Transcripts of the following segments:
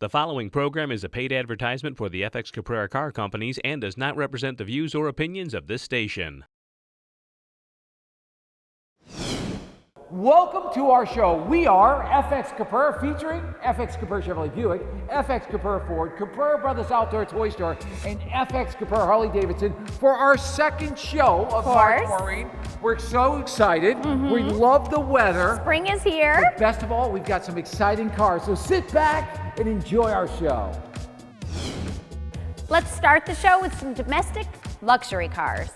The following program is a paid advertisement for the FX Caprara Car Companies and does not represent the views or opinions of this station. Welcome to our show. We are FX Caprara, featuring FX Caprara Chevrolet Buick, FX Caprara Ford, Caprara Brothers Outdoor Toy Store, and FX Caprara Harley Davidson for our second show of March, Maureen. We're so excited. We love the weather. Spring is here. But best of all, we've got some exciting cars. So sit back and enjoy our show. Let's start the show with some domestic luxury cars.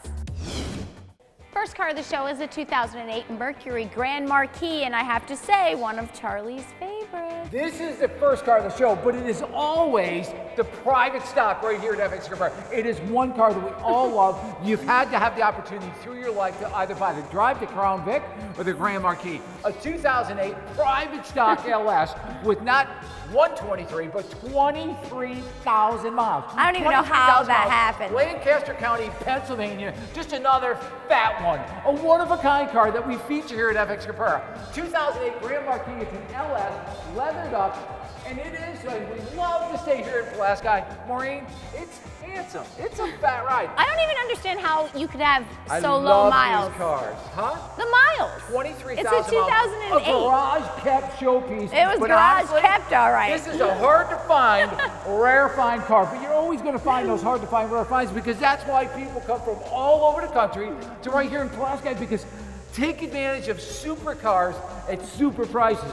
First car of the show is a 2008 Mercury Grand Marquis, and I have to say, one of Charlie's favorites. This is the first car of the show, but it is always the private stock right here at FX Caprara. It is one car that we all love. You've had to have the opportunity through your life to either buy the Drive the Crown Vic or the Grand Marquis. A 2008 private stock LS with not 123, but 23,000 miles. I don't even know how that happened. Lancaster County, Pennsylvania, just another fat one. A one-of-a-kind car that we feature here at FX Caprara. 2008 Grand Marquis, it's an LS, leathered up, and it is, we love to stay here in Pulaski. Maureen, it's handsome. It's a fat ride. I don't even understand how you could have so low I love miles. These cars, huh? The miles. 23,000 miles. It's a 2008. A garage-kept showpiece. It was garage-kept, all right. This is a hard-to-find, rare-find car, but you're always going to find those hard-to-find, rare finds because that's why people come from all over the country to right here in Pulaski, because take advantage of supercars at super prices.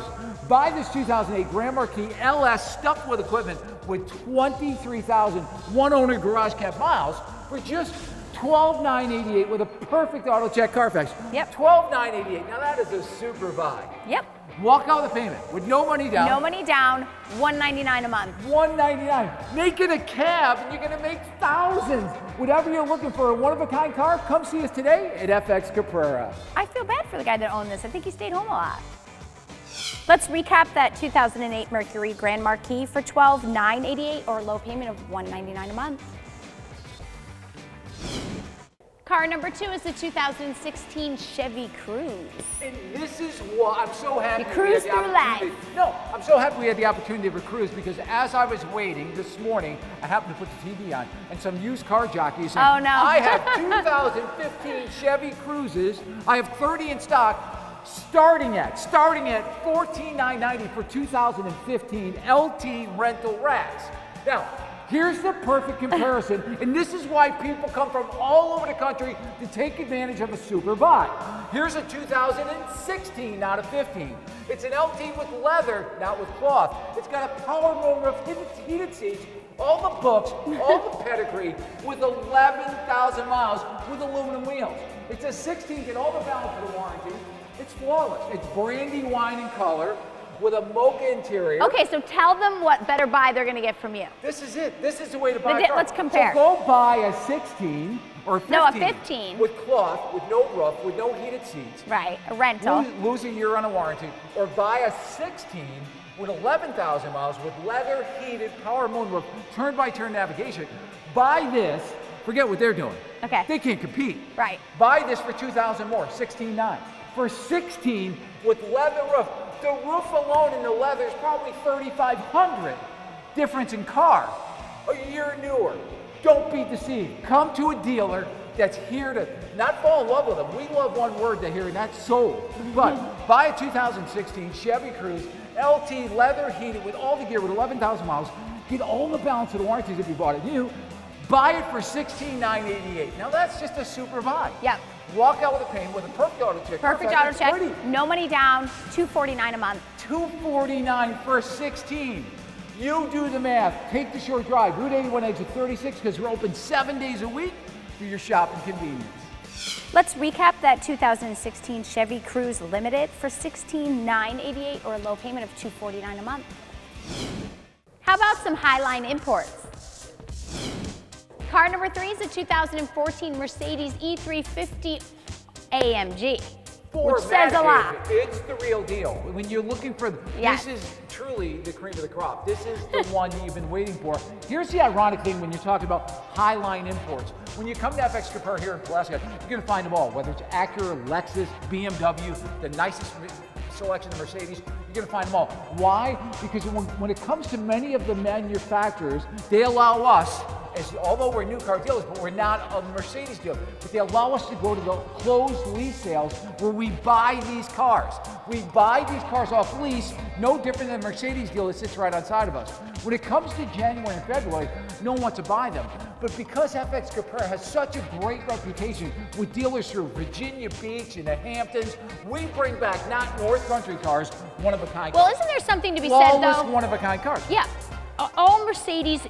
Buy this 2008 Grand Marquis LS stuffed with equipment with 23,000 one-owner garage-kept miles for just $12,988 with a perfect auto check Carfax. Yep. $12,988. Now that is a super buy. Yep. Walk out with the payment with no money down. No money down, $199 a month. $199. Make it a cab and you're gonna make thousands. Whatever you're looking for, a one-of-a-kind car, come see us today at FX Caprara. I feel bad for the guy that owned this. I think he stayed home a lot. Let's recap that 2008 Mercury Grand Marquis for $12,988 or a low payment of $199 a month. Car number 2 is the 2016 Chevy Cruze. And this is what I'm so happy. You cruise through life. No, I'm so happy we had the opportunity of a cruise because as I was waiting this morning, I happened to put the TV on and some used car jockeys said, oh no. I have 2015 Chevy Cruzes. I have 30 in stock. Starting at $14,990 for 2015 LT rental racks. Now, here's the perfect comparison, and this is why people come from all over the country to take advantage of a super buy. Here's a 2016, not a 15. It's an LT with leather, not with cloth. It's got a power moonroof, heated seats, all the books, all the pedigree, with 11,000 miles with aluminum wheels. It's a 16, get all the balance of the warranty. It's flawless. It's brandy wine in color with a mocha interior. Okay, so tell them what better buy they're gonna get from you. This is it. This is the way to buy a car. Let's compare. So go buy a 16 or 15. No, a 15. With cloth, with no roof, with no heated seats. Right, a rental. Lose a year on a warranty. Or buy a 16 with 11,000 miles with leather heated power moonroof, turn-by-turn navigation. Buy this. Forget what they're doing. Okay. They can't compete. Right. Buy this for $2,000 more, $16,900. For 16 with leather roof. The roof alone in the leather is probably $3,500 difference in car. A year newer. Don't be deceived. Come to a dealer that's here to not fall in love with them. We love one word to hear, and that's sold. But buy a 2016 Chevy Cruze LT leather heated with all the gear with 11,000 miles. Get all the balance of the warranties if you bought it new. Buy it for $16,988. Now that's just a super buy. Yep. Walk out with a payment with a perfect auto check. Perfect auto check. No money down, $249 a month. $249 for 16. You do the math. Take the short drive. Route 81 exit 36 because we're open 7 days a week for your shopping convenience. Let's recap that 2016 Chevy Cruze Limited for $16,988 or a low payment of $249 a month. How about some Highline imports? Car number 3 is a 2014 Mercedes E350 AMG, which says a lot. It's the real deal. When you're looking for, this is truly the cream of the crop. This is the one that you've been waiting for. Here's the ironic thing when you're talking about Highline imports. When you come to FX Caprara here in Pulaski, you're going to find them all, whether it's Acura, Lexus, BMW, the nicest selection of Mercedes. You're going to find them all. Why? Because when it comes to many of the manufacturers, they allow us, although we're new car dealers, but we're not a Mercedes dealer, but they allow us to go to the closed lease sales where we buy these cars. We buy these cars off lease, no different than a Mercedes deal that sits right outside of us. When it comes to January and February, no one wants to buy them. But because FX Caprara has such a great reputation with dealers through Virginia Beach and the Hamptons, we bring back not North Country cars, one-of-a-kind cars. Well, isn't there something to be said, though? Flawless one-of-a-kind cars. Yeah. All Mercedes,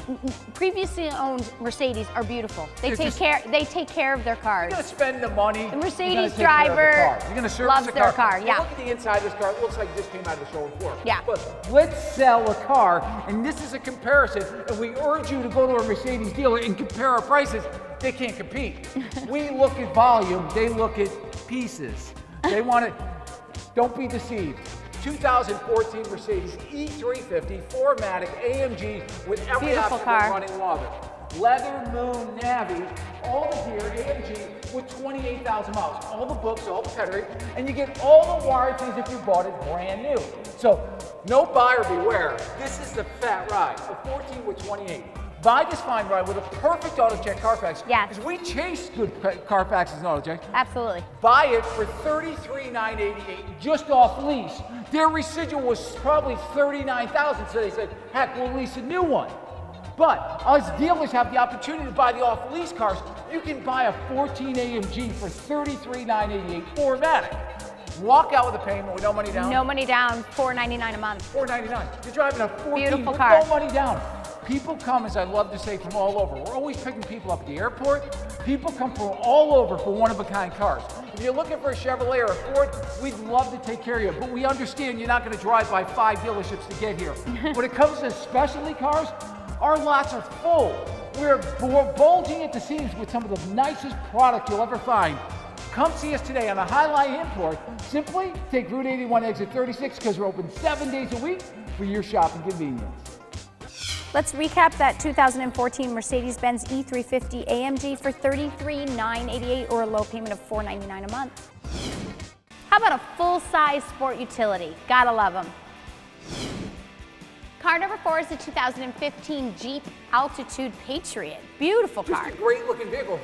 previously owned Mercedes, are beautiful. They take care of their cars. You're going to spend the money. The Mercedes driver loves their car. Yeah. Look at the inside of this car. It looks like it just came out of the showroom floor. Yeah. But let's sell a car, and this is a comparison, and we urge you to go to a Mercedes dealer and compare our prices. They can't compete. We look at volume. They look at pieces. They want it. Don't be deceived. 2014 Mercedes E350 4MATIC AMG with every Beautiful option car. running water. Leather Moon Navy, all the gear, AMG with 28,000 miles. All the books, all the pedigree, and you get all the warranties if you bought it brand new. So no buyer beware. This is the fat ride, a 14 with 28. Buy this fine ride with a perfect AutoCheck Carfax. Yes. Because we chase good Carfaxes and AutoCheck. Absolutely. Buy it for $33,988 just off lease. Their residual was probably $39,000, so they said, heck, we'll lease a new one. But us dealers have the opportunity to buy the off-lease cars. You can buy a 14 AMG for $33,988 4MATIC. Walk out with a payment with no money down. No money down, $499 a month. $499. You're driving a 14 Beautiful with car. no money down. People come, as I love to say, from all over. We're always picking people up at the airport. People come from all over for one-of-a-kind cars. If you're looking for a Chevrolet or a Ford, we'd love to take care of you. But we understand you're not going to drive by 5 dealerships to get here. When it comes to specialty cars, our lots are full. We're bulging at the seams with some of the nicest product you'll ever find. Come see us today on the Highline Import. Simply take Route 81 exit 36 because we're open 7 days a week for your shopping convenience. Let's recap that 2014 Mercedes-Benz E350 AMG for $33,988 or a low payment of $499 a month. How about a full-size sport utility? Gotta love them. Car number 4 is the 2015 Jeep Altitude Patriot. Beautiful car. Just a great looking vehicle.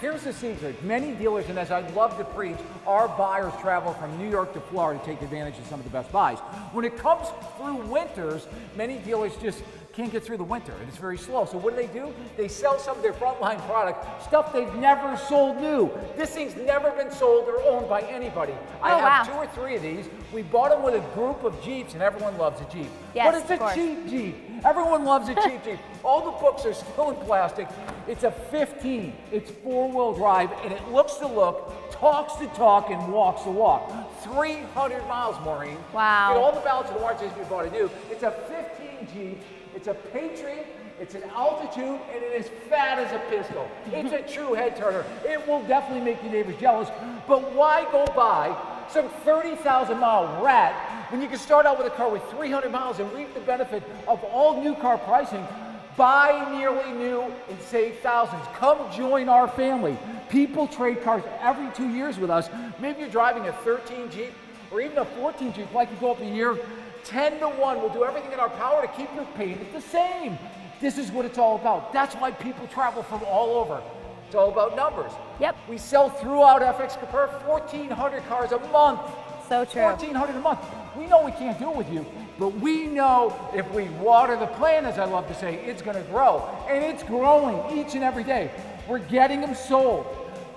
Here's the secret. Many dealers, and as I love to preach, our buyers travel from New York to Florida to take advantage of some of the best buys. When it comes through winters, many dealers just can't get through the winter, and it's very slow. So what do? They sell some of their frontline product, stuff they've never sold new. This thing's never been sold or owned by anybody. I have 2 or 3 of these. We bought them with a group of Jeeps, and everyone loves a Jeep. Yes, but it's a cheap Jeep. Everyone loves a cheap Jeep. All the books are still in plastic. It's a 15. It's 4-wheel drive, and it looks the look, talks the talk, and walks the walk. 300 miles, Maureen. Wow. Get all the balance of the warranties we bought it new. It's a 15 Jeep. It's a Patriot, it's an Altitude, and it is fat as a pistol. It's a true head turner. It will definitely make your neighbors jealous, but why go buy some 30,000-mile rat when you can start out with a car with 300 miles and reap the benefit of all new car pricing? Buy nearly new and save thousands. Come join our family. People trade cars every 2 years with us. Maybe you're driving a 13 Jeep or even a 14 Jeep, like you go up a year. 10 to 1, we'll do everything in our power to keep your payment the same. This is what it's all about. That's why people travel from all over. It's all about numbers. Yep. We sell throughout FX Capara 1,400 cars a month. So true. 1,400 a month. We know we can't do it with you, but we know if we water the plant, as I love to say, it's going to grow. And it's growing each and every day. We're getting them sold.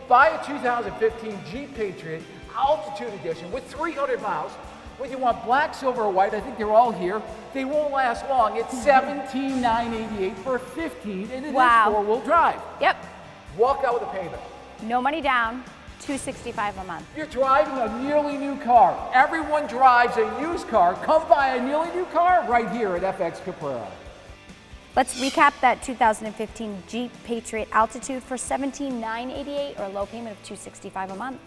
Buy a 2015 Jeep Patriot Altitude Edition with 300 miles. Whether you want black, silver, or white, I think they're all here. They won't last long. It's $17,988 for 15, and it is 4-wheel drive. Yep. Walk out with a payment. No money down, $265 a month. You're driving a nearly new car. Everyone drives a used car. Come buy a nearly new car right here at FX Caprara. Let's recap that 2015 Jeep Patriot Altitude for $17,988 or a low payment of $265 a month.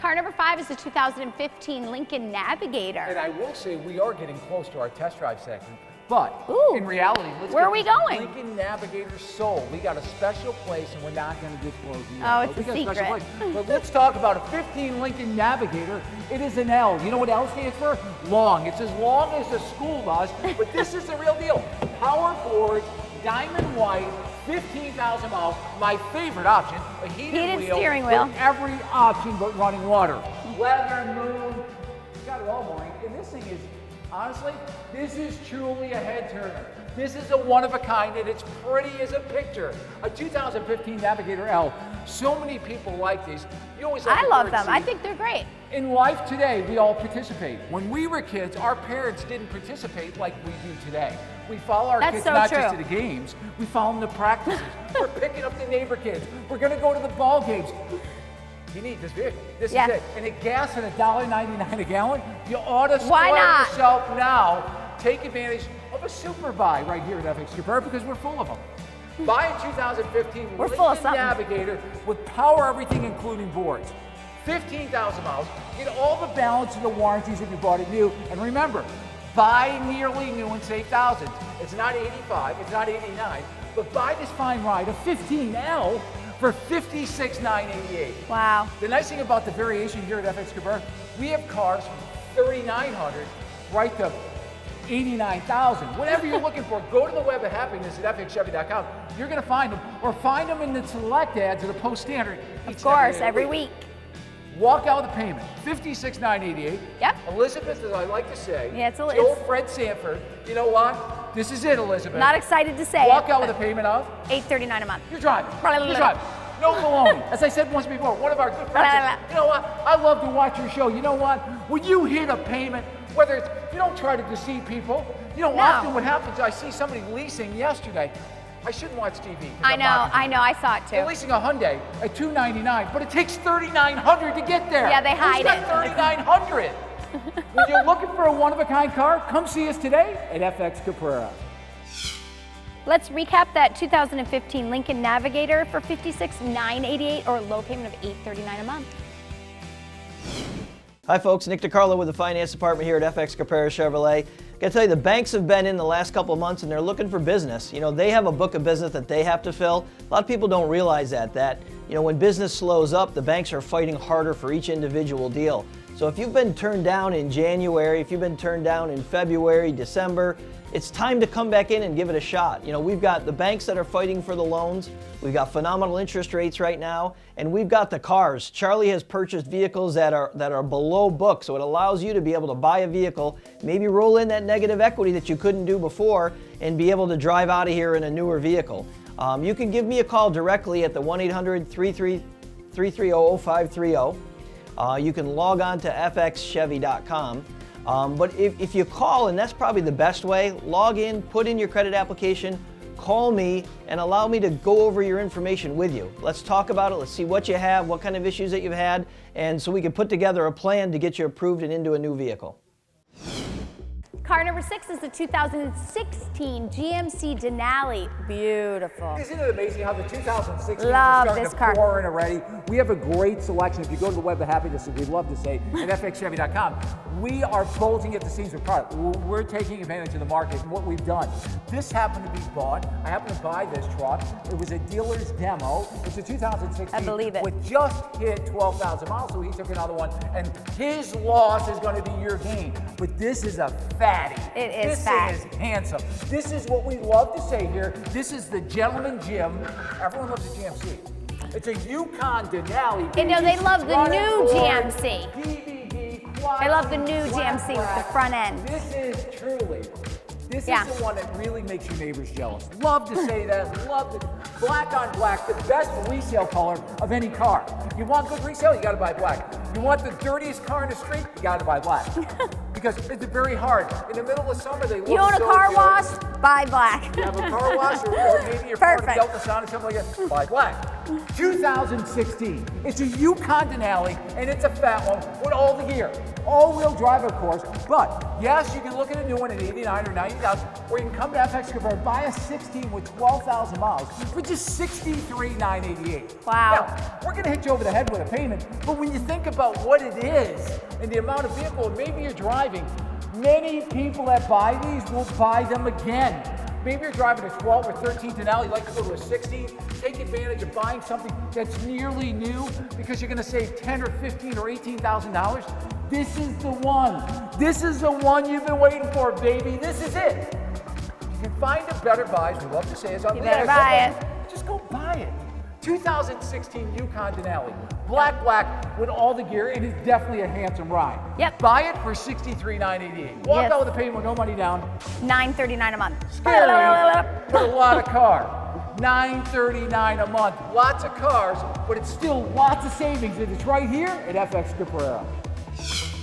Car number 5 is the 2015 Lincoln Navigator. And I will say we are getting close to our test drive segment, but Ooh. in reality, Where are we going? Lincoln Navigator sold. We got a special place, and we're not going to disclose it. Oh, it's we a got special secret. place. But let's talk about a 15 Lincoln Navigator. It is an L. You know what L stands for? Long. It's as long as a school bus, but this is the real deal. Power boards, diamond white, 15,000 miles. My favorite option, a heated steering wheel. with every option but running water. Weather, moon, you got it all, Maureen. And this thing is, honestly, this is truly a head turner. This is a one of a kind, and it's pretty as a picture. A 2015 Navigator L. So many people like these. You always I love them. I think they're great. In life today, we all participate. When we were kids, our parents didn't participate like we do today. We follow our kids not just to the games, we follow them to practices. We're picking up the neighbor kids. We're going to go to the ball games. You need this vehicle. This is it. And a gas at $1.99 a gallon, you ought to spoil yourself now. Take advantage of a super buy right here at FX Caprara because we're full of them. Buy a 2015 Lincoln Navigator with power everything, including boards. 15,000 miles. Get all the balance of the warranties if you bought it new. And remember, buy nearly new and save thousands. It's not 85, it's not 89, but buy this fine ride, a 15L, for $56,988. Wow. The nice thing about the variation here at FX Caprara, we have cars from $3,900 right to $89,000. Whatever you're looking for, go to the web of happiness at FXChevy.com. You're going to find them, or find them in the select ads at the Post Standard. Of course, every week. Walk out with the payment, $56,988. Yep. Elizabeth, as I like to say, it's Joe Fred Sanford. You know what? This is it, Elizabeth. Not excited to say Walk out with a payment of $839 a month. You're driving. You're driving. No baloney. As I said once before, one of our good friends said, you know what? I love to watch your show. You know what? When you hit a payment, whether it's, you don't try to deceive people. You know, often what happens, I see somebody leasing yesterday. I shouldn't watch TV. I know, I saw it too. They're leasing a Hyundai at $299, but it takes $3,900 to get there. Yeah, they hide it. $3,900. When you're looking for a one-of-a-kind car, come see us today at FX Caprara. Let's recap that 2015 Lincoln Navigator for $56,988 or a low payment of $839 a month. Hi folks, Nick DiCarlo with the finance department here at FX Caprara Chevrolet. Gotta tell you, the banks have been in the last couple of months and they're looking for business. You know, they have a book of business that they have to fill. A lot of people don't realize that, you know, when business slows up, the banks are fighting harder for each individual deal. So if you've been turned down in January, if you've been turned down in February, December, it's time to come back in and give it a shot. You know, we've got the banks that are fighting for the loans. We've got phenomenal interest rates right now, and we've got the cars. Charlie has purchased vehicles that are below book, so it allows you to be able to buy a vehicle, maybe roll in that negative equity that you couldn't do before, and be able to drive out of here in a newer vehicle. You can give me a call directly at the 1-800-330-0530. You can log on to FXChevy.com. But if you call, and that's probably the best way, log in, put in your credit application, call me, and allow me to go over your information with you. Let's talk about it. Let's see what you have, what kind of issues that you've had, and so we can put together a plan to get you approved and into a new vehicle. Car number 6 is the 2016 GMC Denali. Beautiful. Isn't it amazing how the 2016 love is starting this to car. pour in already? We have a great selection. If you go to the web of happiness, as we love to say, at FXChevy.com, we are bulging at the seams with product. We're taking advantage of the market and what we've done. This happened to be bought. I happened to buy this truck. It was a dealer's demo. It's a 2016. I believe it. With just hit 12,000 miles, so he took another one. And his loss is going to be your gain. But this is a fatty. It is fat. This is handsome. This is what we love to say here. This is the gentleman Jim. Everyone loves the GMC. It's a Yukon Denali. You know, they love the new GMC. DVD, They love the new GMC with the front end. This is truly. This is the one that really makes your neighbors jealous. Love to say that. Love to. Black on black, the best resale color of any car. You want good resale, you got to buy black. You want the dirtiest car in the street, you got to buy black. Because it's very hard. In the middle of summer, they look so good. You own a car wash? Buy black. You have a car wash, or maybe you're part of Delta Sound or something like that, buy black. 2016. It's a Yukon Denali, and it's a fat one with all the gear. All-wheel drive, of course, but yes, you can look at a new one at 89 or 90,000, or you can come to FX Capara, buy a 16 with 12,000 miles for just $63,988. Wow. Now, we're gonna hit you over the head with a payment, but when you think about what it is and the amount of vehicle maybe you're driving, many people that buy these will buy them again. Maybe you're driving a 12 or 13 Denali, you'd like to go to a 16, take advantage of buying something that's nearly new because you're gonna save $10 or $15 or $18,000. This is the one. This is the one you've been waiting for, baby. This is it. You can find a better buy, as we love to say, is on You the better buy it. Just go buy it. 2016 Yukon Denali. Black with all the gear. It is definitely a handsome ride. Yep. Buy it for $63,988. Walk Yes. out with a payment with no money down. $939 a month. Scary, but a lot of car. $939 a month. Lots of cars, but it's still lots of savings. And it's right here at FX Caprara.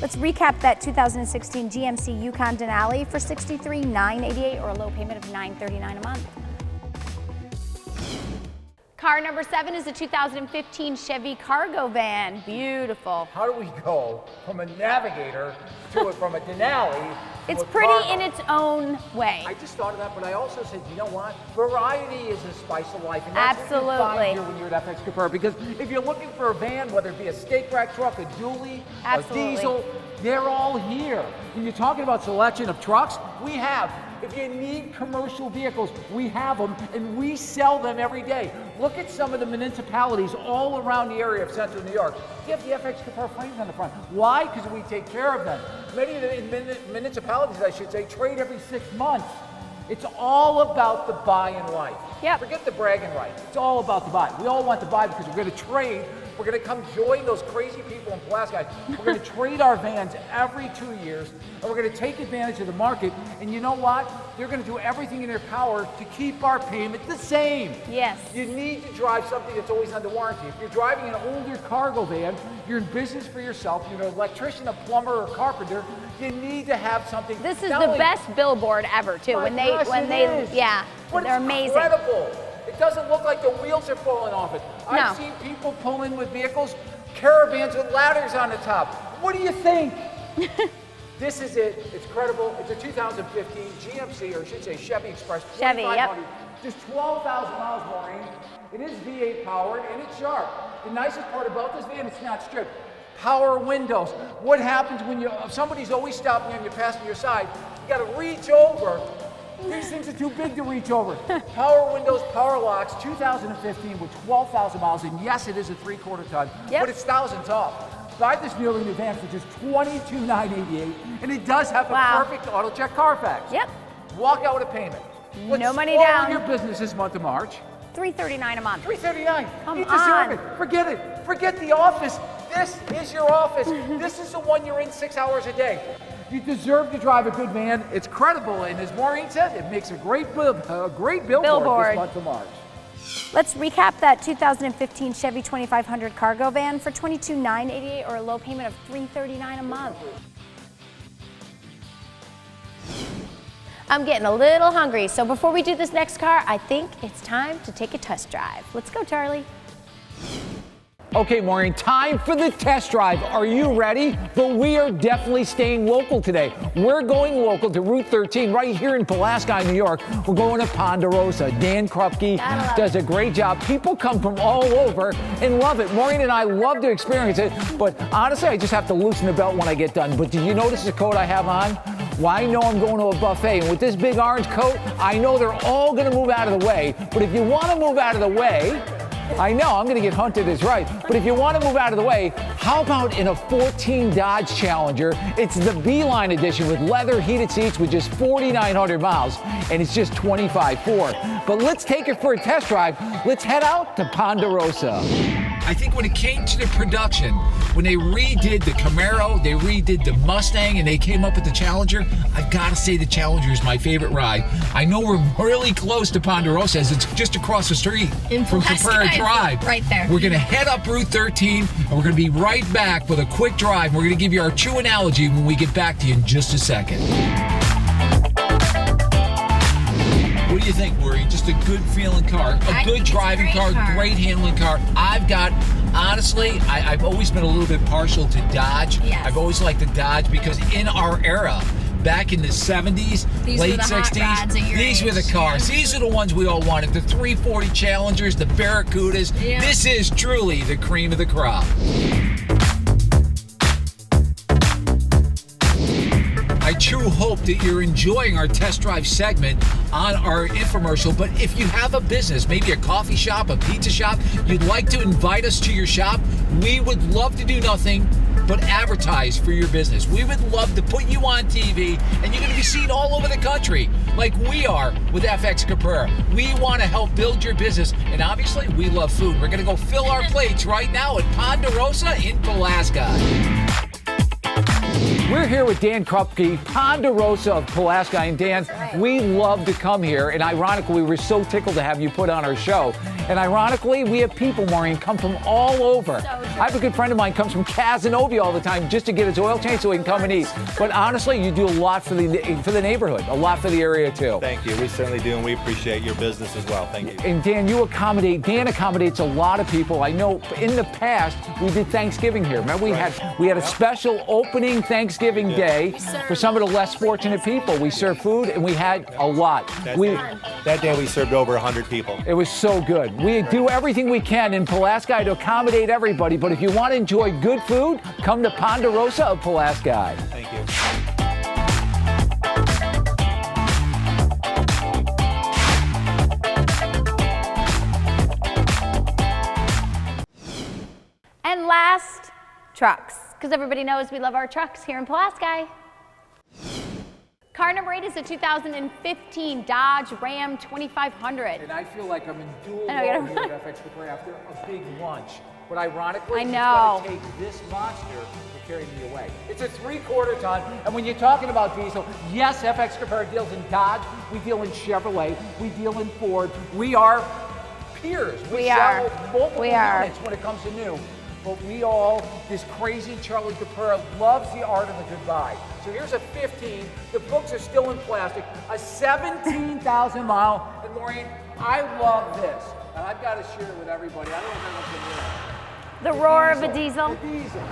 Let's recap that 2016 GMC Yukon Denali for $63,988 or a low payment of $939 a month. Car number 7 is a 2015 Chevy cargo van. Beautiful. How do we go from a Navigator from a Denali? It's to a pretty cargo? in its own way. I just thought of that, but I also said, you know what? Variety is the spice of life. And that's what you Absolutely. find here when you're at FX Capara. Because if you're looking for a van, whether it be a stake rack truck, a dually, Absolutely. a diesel, they're all here. When you're talking about selection of trucks, we have. If you need commercial vehicles, we have them, and we sell them every day. Look at some of the municipalities all around the area of Central New York. You have the FX Capara frames on the front. Why? Because we take care of them. Many of the municipalities, I should say, trade every 6 months. It's all about the buy in life. Yep. Forget the bragging rights. It's all about the buy. We all want to buy because we're going to trade. We're going to come join those crazy people in Pulaski. We're going to trade our vans every 2 years, and we're going to take advantage of the market. And you know what? They're going to do everything in their power to keep our payment the same. Yes. You need to drive something that's always under warranty. If you're driving an older cargo van, you're in business for yourself, you're an electrician, a plumber, or carpenter, you need to have something. This is not the only- best billboard ever, too. My when gosh, they, it is. yeah, But they're it's amazing. incredible. It doesn't look like the wheels are falling off it. No. I've seen people pull in with vehicles, caravans with ladders on the top. What do you think? This is it. It's credible. It's a 2015 GMC, or I should say Chevy Express. Chevy, yep. 2500. Just 12,000 miles, Maureen. It is V8 powered, and it's sharp. The nicest part about this van, it's not stripped. Power windows. What happens when if somebody's always stopping on your passenger side, you got to reach over. These things are too big to reach over. Power windows, power locks, 2015 with 12,000 miles, and yes, it is a 3/4 ton, Yep. but it's thousands off. Buy this nearly new van for just $22,988, and it does have Wow. a perfect auto check Carfax. Yep. Walk out with a payment. Let's No money spoil down. your business this month of March. $339 a month. $339. Come You deserve on. it. Forget it. Forget the office. This is your office. This is the one you're in 6 hours a day. You deserve to drive a good van. It's credible, and as Maureen said, it makes a great billboard this month of March. Let's recap that 2015 Chevy 2500 cargo van for $22,988 or a low payment of $339 a month. I'm getting a little hungry, so before we do this next car, I think it's time to take a test drive. Let's go, Charlie. Okay, Maureen, time for the test drive. Are you ready? But we are definitely staying local today. We're going local to Route 13 right here in Pulaski, New York. We're going to Ponderosa. Dan Krupke does a great job. People come from all over and love it. Maureen and I love to experience it, but honestly, I just have to loosen the belt when I get done. But did you notice the coat I have on? Well, I know I'm going to a buffet, and with this big orange coat, I know they're all going to move out of the way. But if you want to move out of the way, I know I'm going to get hunted is right, but if you want to move out of the way, how about in a 14 Dodge Challenger? It's the Beeline edition with leather heated seats with just 4,900 miles, and it's just $25,400. But let's take it for a test drive. Let's head out to Ponderosa. I think when it came to the production, when they redid the Camaro, they redid the Mustang, and they came up with the Challenger, I've got to say the Challenger is my favorite ride. I know we're really close to Ponderosa, as it's just across the street from Caprara Drive. Right there. We're going to head up Route 13, and we're going to be right back with a quick drive. We're going to give you our true analogy when we get back to you in just a second. What do you think, Maureen? Just just a good feeling car, a good driving car, great handling car. Honestly, I've always been a little bit partial to Dodge. Yes. I've always liked the Dodge because in our era, back in the 70s, late 60s, these were the cars. These are the ones we all wanted. The 340 Challengers, the Barracudas. Yeah. This is truly the cream of the crop. I truly hope that you're enjoying our test drive segment on our infomercial, but if you have a business, maybe a coffee shop, a pizza shop, you'd like to invite us to your shop, we would love to do nothing but advertise for your business. We would love to put you on TV, and you're going to be seen all over the country like we are with FX Caprara. We want to help build your business, and obviously we love food. We're going to go fill our plates right now at Ponderosa in Pulaski. We're here with Dan Krupke, Ponderosa of Pulaski. And Dan, we love to come here. And ironically, we're so tickled to have you put on our show. And ironically, we have people, Maureen, come from all over. I have a good friend of mine comes from Casanova all the time just to get his oil change so he can come and eat. But honestly, you do a lot for the neighborhood, a lot for the area too. Thank you. We certainly do, and we appreciate your business as well. Thank you. And Dan, Dan accommodates a lot of people. I know in the past we did Thanksgiving here. Remember we had a special opening Thanksgiving Day for some of the less fortunate people. We served food and we had a lot. That day we served over 100 people. It was so good. We do everything we can in Pulaski to accommodate everybody, but if you want to enjoy good food, come to Ponderosa of Pulaski. Thank you. And last, trucks, because everybody knows we love our trucks here in Pulaski. Car number 8 is a 2015 Dodge Ram 2500. And I feel like I'm in dual role here at FX Capara after a big lunch. But ironically, it's going to take this monster to carry me away. It's a 3/4 ton, and when you're talking about diesel, yes, FX Capara deals in Dodge, we deal in Chevrolet, we deal in Ford. We are peers. We sell multiple units when it comes to new. But this crazy Charlie Capara loves the art of the goodbye. So here's a 15, the books are still in plastic, a 17,000 mile, and Maureen, I love this. And I've got to share it with everybody. I don't know if everyone can hear it. The roar of a diesel. The diesel.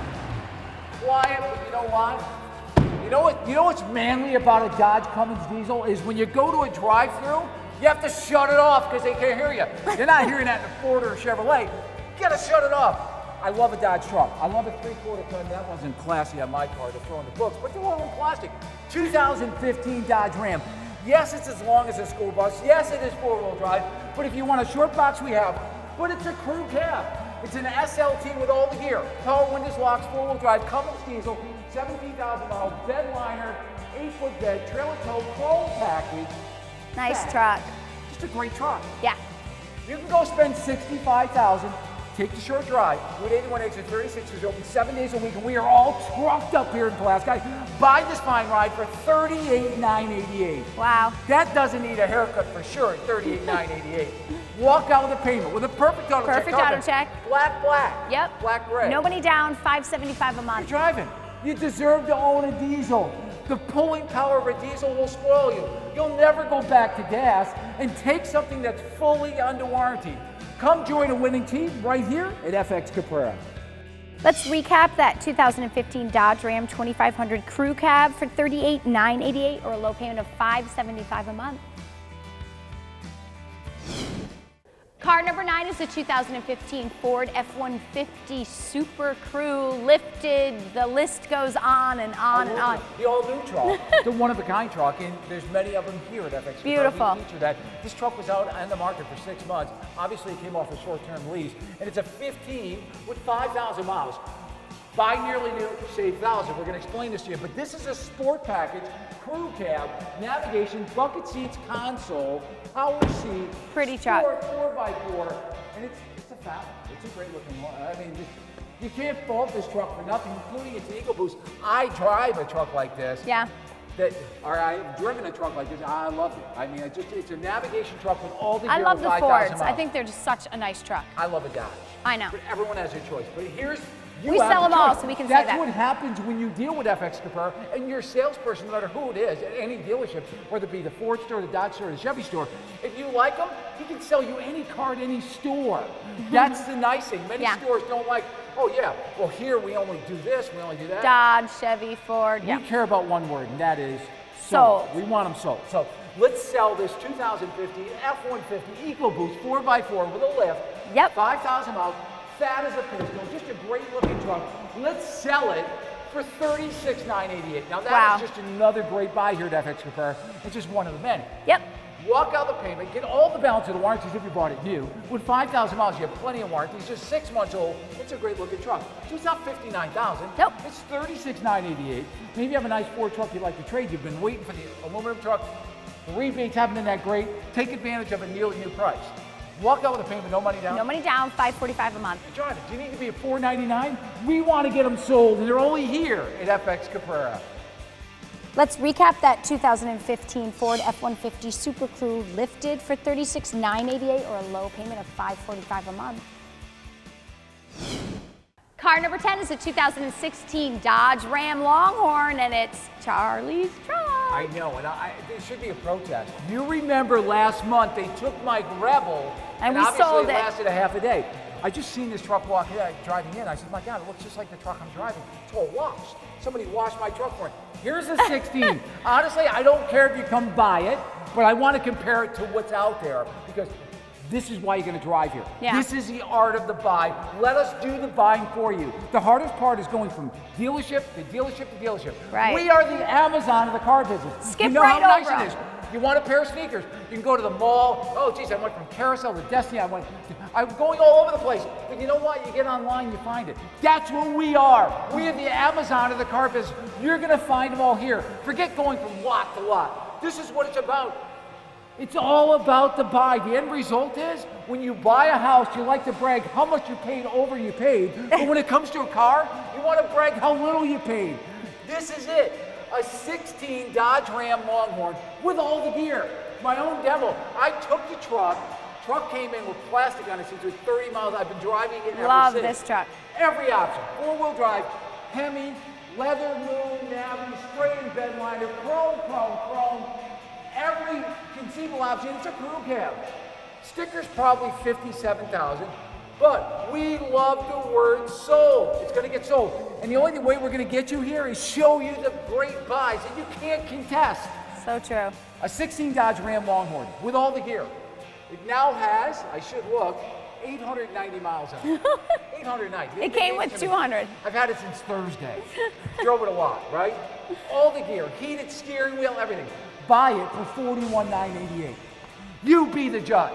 Quiet, but you know what? You know what's manly about a Dodge Cummins diesel is when you go to a drive-thru, you have to shut it off because they can't hear you. You're not hearing that in a Ford or a Chevrolet. You got to shut it off. I love a Dodge truck. I love a 3/4 ton. That wasn't classy on my car to throw in the books, but they're all in plastic. 2015 Dodge Ram. Yes, it's as long as a school bus. Yes, it is 4-wheel drive. But if you want a short box, we have. But it's a crew cab. It's an SLT with all the gear. Power windows, locks, 4-wheel drive, Cummins diesel, 17,000 miles, bed liner, 8-foot bed, trailer tow, chrome package. Nice truck. Just a great truck. Yeah. You can go spend $65,000. Take the short drive. Route 81 exit 36 is open 7 days a week, and we are all trucked up here in Pulaski. Buy this fine ride for $38,988. Wow. That doesn't need a haircut for sure at $38,988. Walk out with a payment with a perfect auto check. Perfect auto check. Black. Yep. Black gray. Nobody down, $575 a month. You're driving. You deserve to own a diesel. The pulling power of a diesel will spoil you. You'll never go back to gas, and take something that's fully under warranty. Come join a winning team right here at FX Capara. Let's recap that 2015 Dodge Ram 2500 Crew Cab for $38,988 or a low payment of $575 a month. Car number 9 is a 2015 Ford F-150 Super Crew lifted. The list goes on and on and on. The all-new truck, the one-of-a-kind truck, and there's many of them here at FX. Beautiful. We feature that. This truck was out on the market for 6 months. Obviously, it came off a short-term lease, and it's a 15 with 5,000 miles. Buy nearly new, save 1,000. We're going to explain this to you, but this is a sport package, crew cab, navigation, bucket seats, console, power seat. Pretty truck. 4x4, and it's a family. It's a great looking one. I mean, you can't fault this truck for nothing, including its Eco Boost. I drive a truck like this. Yeah. I've driven a truck like this. I love it. I mean, it's a navigation truck with all the gear. I love the 5,000 Fords. miles. I think they're just such a nice truck. I love a Dodge. I know. But everyone has their choice. But here's We sell them all, so we can say that. That's what happens when you deal with FX Caprara, and your salesperson, no matter who it is, at any dealership, whether it be the Ford store, the Dodge store, the Chevy store, if you like them, he can sell you any car at any store. That's the nice thing. Many stores don't like, oh yeah, well here we only do this, we only do that. Dodge, Chevy, Ford, We care about one word, and that is sold. We want them sold. So let's sell this 2015 F-150 EcoBoost 4x4 with a lift. Yep. 5,000 miles. Fat as a pistol, just a great looking truck. Let's sell it for $36,988. Now that is just another great buy here at FX Caprara. It's just one of the many. Yep. Walk out the payment, get all the balance of the warranties if you bought it new. With 5,000 miles, you have plenty of warranties. Just 6 months old. It's a great looking truck. So it's not $59,000. Nope. It's $36,988. Maybe you have a nice Ford truck you'd like to trade. You've been waiting for the aluminum truck. The rebates haven't been that great. Take advantage of a new price. Walk out with a payment, no money down. No money down, $545 a month. John, do you need to be at $499? We want to get them sold, and they're only here at FX Caprara. Let's recap that 2015 Ford F-150 Super Crew lifted for $36,988 or a low payment of $545 a month. Car number 10 is a 2016 Dodge Ram Longhorn, and it's Charlie's truck. I know, and there should be a protest. You remember last month they took my Rebel, and we obviously sold it it. lasted a half a day. I just seen this truck driving in. I said, my God, it looks just like the truck I'm driving. It's all washed. Somebody washed my truck for me. Here's a 16. Honestly, I don't care if you come buy it, but I want to compare it to what's out there because this is why you're going to drive here. Yeah. This is the art of the buy. Let us do the buying for you. The hardest part is going from dealership to dealership to dealership. Right. We are the Amazon of the car business. Skip you know right how over nice it is. You want a pair of sneakers, you can go to the mall. Oh, geez, I went from Carousel to Destiny. I'm going all over the place. But you know what? You get online, you find it. That's what we are. We are the Amazon of the car business. You're going to find them all here. Forget going from lot to lot. This is what it's about. It's all about the buy. The end result is when you buy a house, you like to brag how much you paid over you paid. But when it comes to a car, you want to brag how little you paid. This is it. A 16 Dodge Ram Longhorn with all the gear. My own demo. I took the truck. Truck came in with plastic on it since it was 30 miles. I've been driving it ever since. Love this truck. Every option. 4-wheel drive, Hemi, leather moon, navy, spray and bed liner, chrome. Every conceivable option. It's a crew cab. Sticker's probably $57,000. But we love the word sold. It's going to get sold. And the only way we're going to get you here is show you the great buys that you can't contest. So true. A 16 Dodge Ram Longhorn with all the gear. It now has, I should look, 890 miles on it. 890. It came with 200. I've had it since Thursday. Drove it a lot, right? All the gear, heated steering wheel, everything. Buy it for $41,988. You be the judge.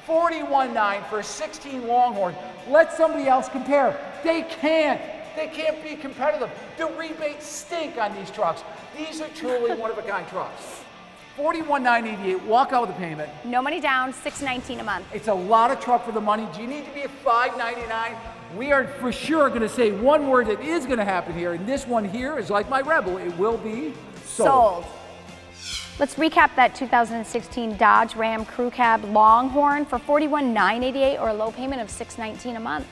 $41,900 for a 16 Longhorn. Let somebody else compare. They can't. They can't be competitive. The rebates stink on these trucks. These are truly one-of-a-kind trucks. $41,988. Walk out with a payment. No money down, $619 a month. It's a lot of truck for the money. Do you need to be at $599? We are for sure going to say one word that is going to happen here, and this one here is like my Rebel. It will be sold. Let's recap that 2016 Dodge Ram Crew Cab Longhorn for $41,988 or a low payment of $619 a month.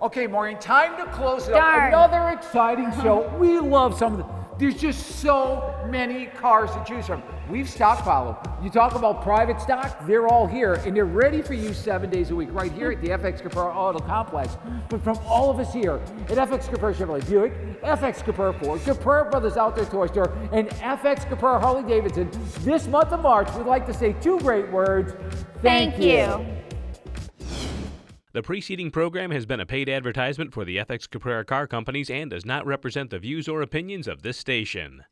Okay, Maureen, time to close it Darn. up. Another exciting show. We love some of the... There's just so many cars to choose from. We've stockpiled them. You talk about private stock, they're all here, and they're ready for you 7 days a week right here at the FX Caprara Auto Complex. But from all of us here at FX Caprara Chevrolet Buick, FX Caprara Ford, Caprara Brothers Outdoor Toy Store, and FX Caprara Harley Davidson, this month of March, we'd like to say two great words. Thank you. The preceding program has been a paid advertisement for the FX Caprara Car Companies and does not represent the views or opinions of this station.